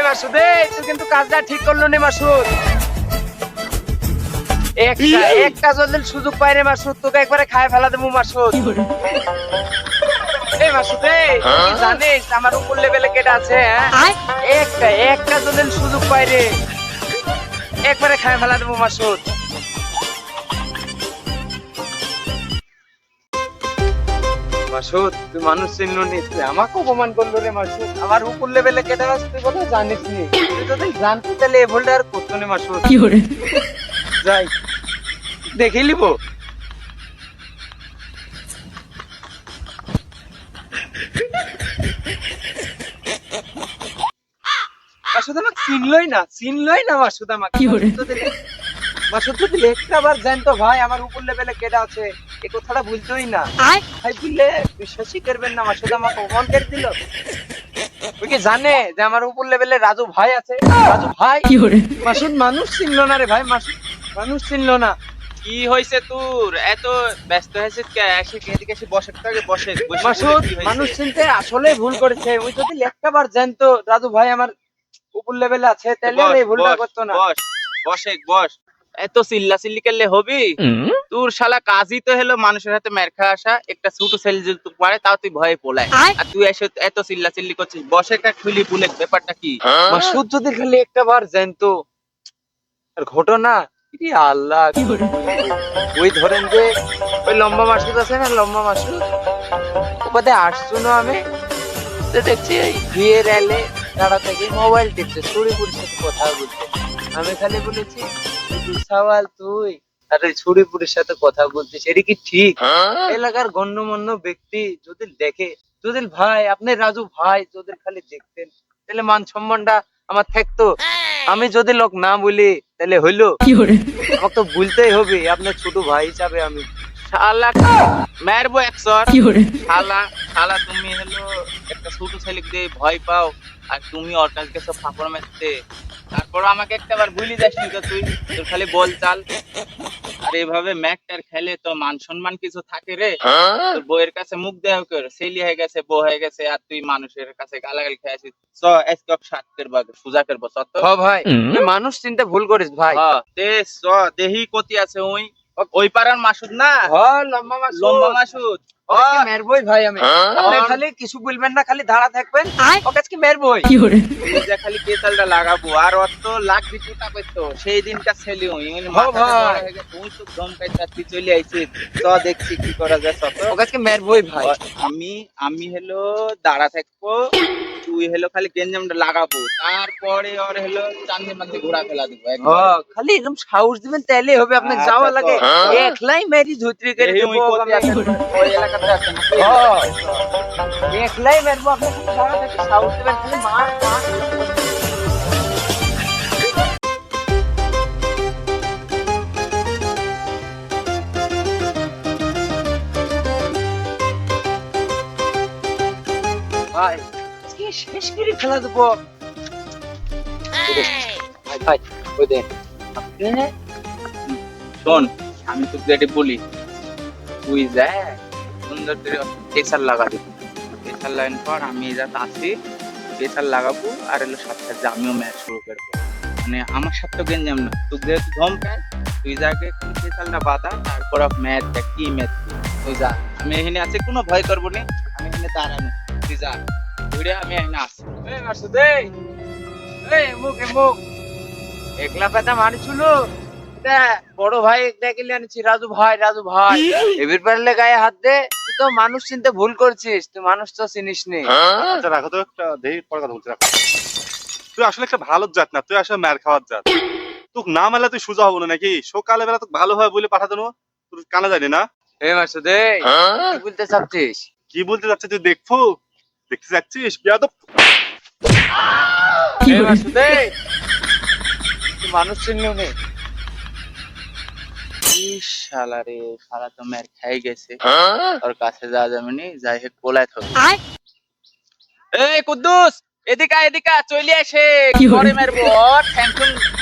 মাসুদ তুই কিন্তু কাজটা ঠিক করলো নি মাসুদ। একটা যদি সুযোগ পাই রে মাসুদ, তোকে একবারে খায় ফেলা দেবো মাসুদ। এই মাসুদ তুই কি জানিস আমার উপর লেভেলে কেটে আছে? হ্যাঁ, একটা যদি সুযোগ পাই রে একবারে খায় ফেলা দেবো মাসুদ। মাসুদ তুই মানুষ চিনলো নি, তুই আমাকে অপমান করলো রে মাসুদ। আমার উপর লেভেলে কেটে আছে তুই কথা জানিস নি। তুই যদি জানতে তাহলে এ ভুলটা আর করতো না মাসুদ। যাই দেখে নিব। মাসুদ আমাকে চিনলই না মাসুদ আমাকে। মাসুদ যদি একটা বার জানতো ভাই আমার উপর লেভেলে কেটে আছে, এই কথাটা বুঝতোই না। ভাই বুঝলে বিশ্বাসই করবেন না, মাসুদ আমাকে অপমান করে দিল। ওই কি জানে যে আমার উপর লেভেলে রাজু ভাই আছে? রাজু ভাই মাসুদ মানুষ চিনলো না রে ভাই, মাসুদ মানুষ চিনলো না। কি হয়েছে তোর এত ব্যস্ত হয়েছে? এদিকে এসে বসে আগে বসে মাসুদ মানুষ চিনতে আসলে ভুল করেছে। ওই যদি একটা বার জানতো রাজু ভাই আমার উপর লেভেলে আছে তাহলে আর এই ভুলটা করতো না। বস এত চিল্লা চিল্লি করলে হবি? তোর শালা কাজই তো হলো মানুষের হাতে মের খা আসা। একটা ছোট ছেলে যদি তোকে মারে তাও তুই ভয়ে পোলায়, আর তুই এসে এত চিল্লা চিল্লি করছিস। বসে একটা খুলি পুলে ব্যাপারটা কি? মাসুদ যদি খালি একটা বার জানতো আর ঘটনা কি আল্লাহ। ওই ধরেন যে ওই লম্বা মাসুদ আছে না, লম্বা মাসুদ ওপাতে আসছো না আমি তো দেখছি এই বিয়ের এলে দাঁড়া থেকে মোবাইল টিপছে, ছুরিপুরের সাথে কথা বলছে। আমি খালি বলেছি সওয়াল তুই আর ওই ছুরিপুরের সাথে কথা বলছিস, এটা কি ঠিক? এলাকার গণ্যমান্য ব্যক্তি যদি দেখে, যদি ভাই আপনি রাজু ভাই যদি খালি দেখতেন তাহলে মান সম্মানটা আমার থাকতো। আমি যদি লোক না বলি তাহলে হইলো? আমাকে তো বলতেই হবে আপনার ছোট ভাই হিসাবে। আমি শালা মারবো একশর। শালা তুমি হলো একটা ছোট ছেলেকে দিয়ে ভয় পাও, আর তুমি ওর কাছে গেছো ফাপড় মারতে। তারপর আমাকে একটাবার ভুলি যাসনি তো তুই? তোর খালি বল চাল। আর এইভাবে ম্যাকটার খেলে তো মান সম্মান কিছু থাকে রে? তোর বউয়ের কাছে মুখ দেওয়া কর, ছেলে হয়ে গেছে বউ হয়ে গেছে, আর তুই মানুষের কাছে গালাগালি খেয়ে আসিস। চ আজকে সাত করবা সুজা করবো চ তো। ভাই তুই মানুষ চিনতে ভুল করিস ভাই। চ দেহি কতি আছে ওই পাড়ার মাসুদ না? লম্বা মাসুদ মেরবই ভাই। আমি আপনি খালি কিছু বলবেন না, খালি দাঁড়া থাকবেন, ওকে আজকে মেরবই। খালি কেতালটা লাগাবো আর অত লাখ দিতে টাকা তো সেই দিনটা ছেলে তুই তো দমকাই চাচ্ছি চলে আইছিস। চ দেখছি কি করা যায়। ওকে আজকে মেরবই ভাই। আমি হলো দাঁড়া থাকবো, তুই হলো খালি গেঞ্জামটা লাগাবো, তারপরে ওর হলো চান্দি মান্দি ঘোরা ফেলা দিব। খালি এরকম সাহস দিবেন তাহলে হবে। আপনার যাওয়া লাগে একলাই মেরি ধুতরি করে দেব। ওই এলাকাতে আছে না? একলাই মেরবো, আপনি খালি দাঁড়া থেকে সাহস দিবেন, খালি মার মার। ভাই আজকে শেষ করে ফেলা দেবো। ভাই ওই দেন আপনি শোন, আমি তোকে এটা বলি, তুই যা সুন্দর করে প্রেসার লাগাবি। প্রেসার লাগানোর পর আমি যাতে আসি প্রেসার লাগাবো, আর হলো সাথে সাথে আমিও ম্যাচ শুরু করবো। মানে আমার সাথে তো গেঞ্জাম না, তুই যেহেতু ধমকায় তুই যাকে প্রেসারটা বাঁধা, তারপর ম্যাচ দেখ কি ম্যাচ। তুই যা, আমি এখানে আছি, কোনো ভয় করবো না। আমি এখানে দাঁড়ানো, তুই যা ঘুরে, আমি এখানে আসি। মুখ একলা পেতা মারিছিল বড় ভাই ডেকে আনছি, রাজু ভাই এবার পারলে গায়ে হাত দে। তুই তো মানুষ চিনতে ভুল করছিস, তুই মানুষ তো চিনিস নি। আচ্ছা রাখো তো, একটা দেহি পরে কথা বলছি। তুই আসলে একটা ভালো জাত না, তুই আসলে মার খাওয়ার জাত। তোকে না মারলে তুই সোজা হবো না নাকি? সকালে বেলা তোকে ভালো হয় বলে পাঠাতো না, তোর কানা যায়নি না? মাসুদ কি বলতে চাচ্ছিস? কি বলতে যাচ্ছে তুই? দেখতে যাচ্ছিস বিয়াদব? মাসুদ তুই মানুষ চিনলেও নেই। শালা রে, শালা তো মের খাই গেছে, ওর কাছে যাওয়া যাবে নি, যাই হোক পোলায় থাকবে। এই কুদ্দুস এদিকে চলে আসে, পরে মারবো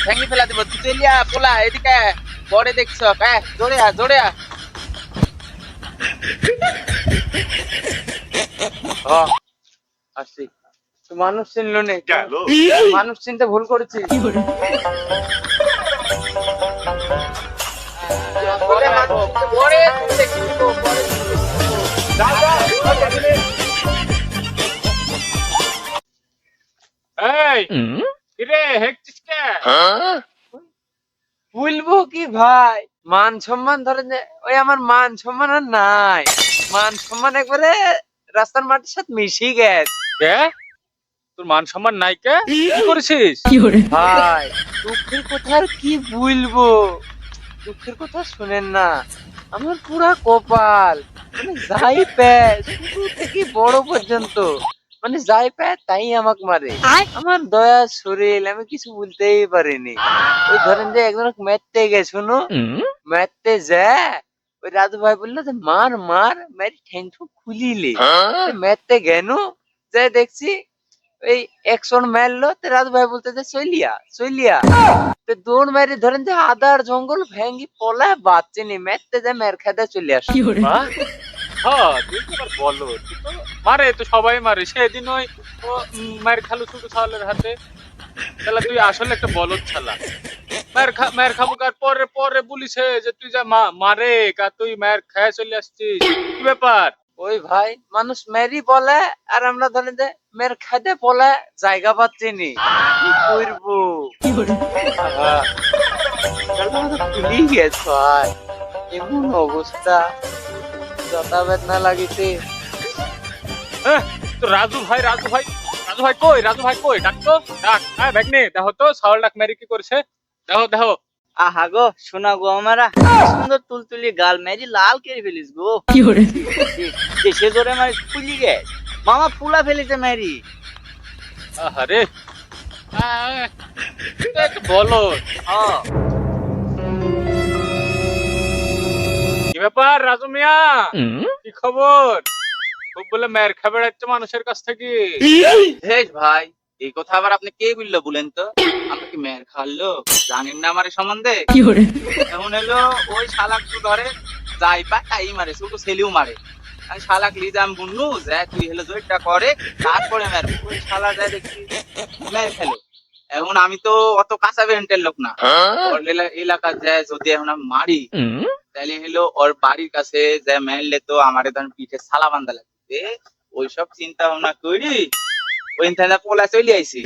ঠ্যাঙ্গি ফেলা দেবো। তুই চলিয়া পোলা এদিকে পরে দেখছ। জোরে আ আসি তো মানুষ চিনলো নে গেল মানুষ চিনতে ভুল করেছি পরে মানুষ চিনতে- পরে দেখে নিবো, পরে দেখে নিবো। এই কিরে হেকছিস কে? বলবো কি ভাই, মান সম্মান ধরেন যে ওই আমার মান সম্মান আর নাই, মান সম্মান একবারে রাস্তার মাটির সাথে মিশে গেছে কে? তোর মান সম্মান নাই কে? কি করেছিস? ভাই। দুঃখের কথা আর কি বলবো, দুঃখের কথা শুনেন না, আমার পুরা কপাল, মানে যাই পায় ছোট থেকে বড় পর্যন্ত, মানে যাই পায় তাই আমাকে মারে। আমার দয়া শরীর, আমি কিছু বলতেই পারিনি। ওই ধরেন যে একজন মেরতে গেছে, শুনো মেরতে যায়, ওই রাজু ভাই বললো যে মার মার, মেরি ঠ্যাং ঠুং খুলিলে মেরতে গেল, যে দেখছি এই একশন মারলো, তো রাজু ভাই বলতে যে চলিয়া চলিয়া, তো দৌড় মেরে ধরেন যে আদার জঙ্গল ভেঙ্গি পলায় বাচ্চে নি, মেরতে যায় মের খেতে চলে আসে। বাহ! হ্যাঁ, তুই তো আবার বলো, তুই তো মারে তো সবাই মারে। সেদিন ওই ও মার খালু ছোট ছাওয়ালের হাতে। তাহলে তুই আসলে একটা বলদ ছালা। মার খাবো কার পরে পরে বলিছে যে তুই যা মারে কা তুই মার খেয়ে চলে আসছিস। কি ব্যাপার? ওই ভাই মানুষ মেরি বলে, আর আমরা ধরেন যে মের খেতে বলে জায়গা পাচ্ছি নি, কি করবো? আহা, গলাটা তো ফুলি গেছে ভাই, এমন অবস্থা, যথা বেদনা লাগিছে। হ্যাঁ, তো রাজু ভাই রাজু ভাই রাজু ভাই কই? রাজু ভাই কই? ডাক তো ডাক। হ্যাঁ ভাগ্নে দেখো তো ছাওয়াল ডাক মেরে কি করছে? দেখো দেখো। আহা গো শোনা গো আমারা সুন্দর তুলতুলি গাল মেরি লাল করে ফেলিস গো দেশে ধরে মারি ফুলি গে মামা ফুলা ফেলিছে মেরি আরে একটা বলো হ্যাঁ কি ব্যাপার রাজু মিয়া? কি খবর? খুব বলে মার খাবে যাচ্ছে মানুষের কাছ থেকে। হেই ভাই এই কথা আবার আপনি কে বললো বলেন তো আমরা কি মেয়ের খাওয়ালো জানেন না আমার এই সম্বন্ধে এমন হলো ওই শালাক তো ধরে যাই পা তাই মারে ছোট ছেলেও মারে আমি শালাক লিজাম বুনু যা তুই হলো জয়টা করে তারপরে মের ওই শালা যায় দেখছি মেয়ের খেলো এখন আমি তো অত কাঁচা বেন্টের লোক না ওর এলাকা যায় যদি এখন আমি মারি তাহলে হলো ওর বাড়ির কাছে যে মেরলে তো আমারে ধরেন পিঠে সালা বান্ধা লাগবে ওইসব চিন্তা ভাবনা করি ওই থানা পোলা চলে আইছি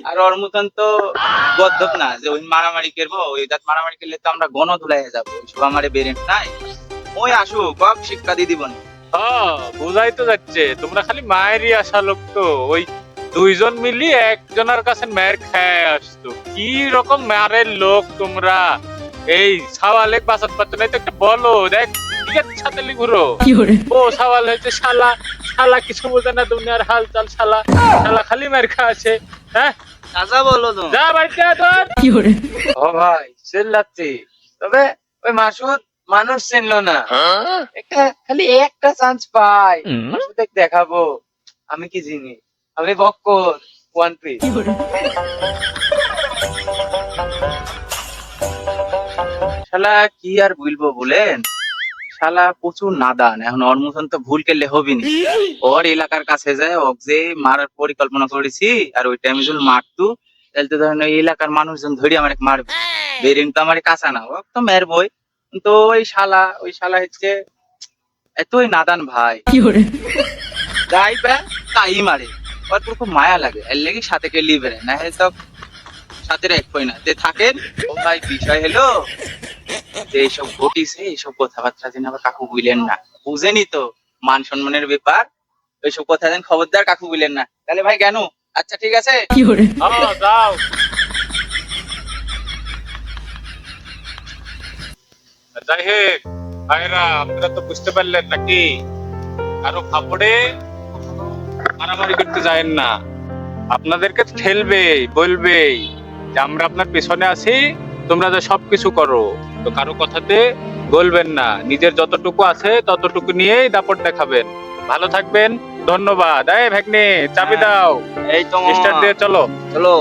আর ওর মতন তো গদ্ধব না যে ওই মারামারি করবো ওই জাত মারামারি করলে তো আমরা গণ ধুলাই যাবো ওইসব আমারে বেরেন্ট নাই ওই আসুক কক শিক্ষা দিয়ে দিবন হ্যাঁ বোঝাই তো যাচ্ছে তোমরা খালি মায়েরই আসা লোক তো ওই দুইজন মিলি একজনের কাছে মায়ের খেয়ে আসতো কি রকম মারের লোক তোমরা এই সাওয়ালে বাঁচাত পারতো না তো একটা বলো দেখ ঠিক আছে সাথে ঘুরো ও সাওয়াল হয়েছে শালা শালা কিছু বোঝে না দুনিয়ার হাল চাল শালা শালা খালি মার খাচ্ছে হ্যাঁ কাজা বলো তো যা বাড়িতে তোর ও ভাই চিল্লাচ্ছি, তবে ওই মাসুদ মানুষ চিনলো না, একটা খালি একটা চান্স পাই, মাসুদকে দেখাবো আমি কি জিনিস, আমি বক্কর ওয়ান পিস। শালা কি আর বলবো বলেন শালা প্রচুর নাদান এখন ওর মতন তো ভুল করলে হবিনি ওর এলাকার কাছে যায় ওক যে মারার পরিকল্পনা করেছি আর ওই টাইমে যদি মারতু তাহলে তো ধরেন ওই এলাকার মানুষজন ধরে আমার মারবে বেরিং তো আমার কাঁচা না ওক তো মারবই কিন্তু ওই শালা হচ্ছে এতই নাদান ভাই যাই পা তাই মারে ওর পুরো খুব মায়া লাগে এর লেগে সাথে কে লিবে না হলে তো সাথে রাখবই না যে থাকেন ও ভাই বিষয় হলো যে এইসব ঘটিছে এইসব কথাবার্তা যেন আবার কাকু বুঝলেন না বুঝেনি তো মান সম্মানের ব্যাপার ওইসব কথা যেন খবরদার কাকু বুঝলেন না তাহলে ভাই কেন আচ্ছা ঠিক আছে হ্যাঁ যাও যাই হোক ভাইরা আপনারা তো বুঝতে পারলেন নাকি কারো কাপড়ে মারামারি করতে যায়েন না আপনাদেরকে ঠেলবে বলবে যে আমরা আপনার পেছনে আছি তোমরা যে সবকিছু করো তো কারো কথাতে বলবেন না নিজের যতটুকু আছে ততটুকু নিয়েই দাপট দেখাবেন ভালো থাকবেন ধন্যবাদ এই ভাগ্নে চাবি দাও এই তো স্টার্ট দিয়ে চলো চলো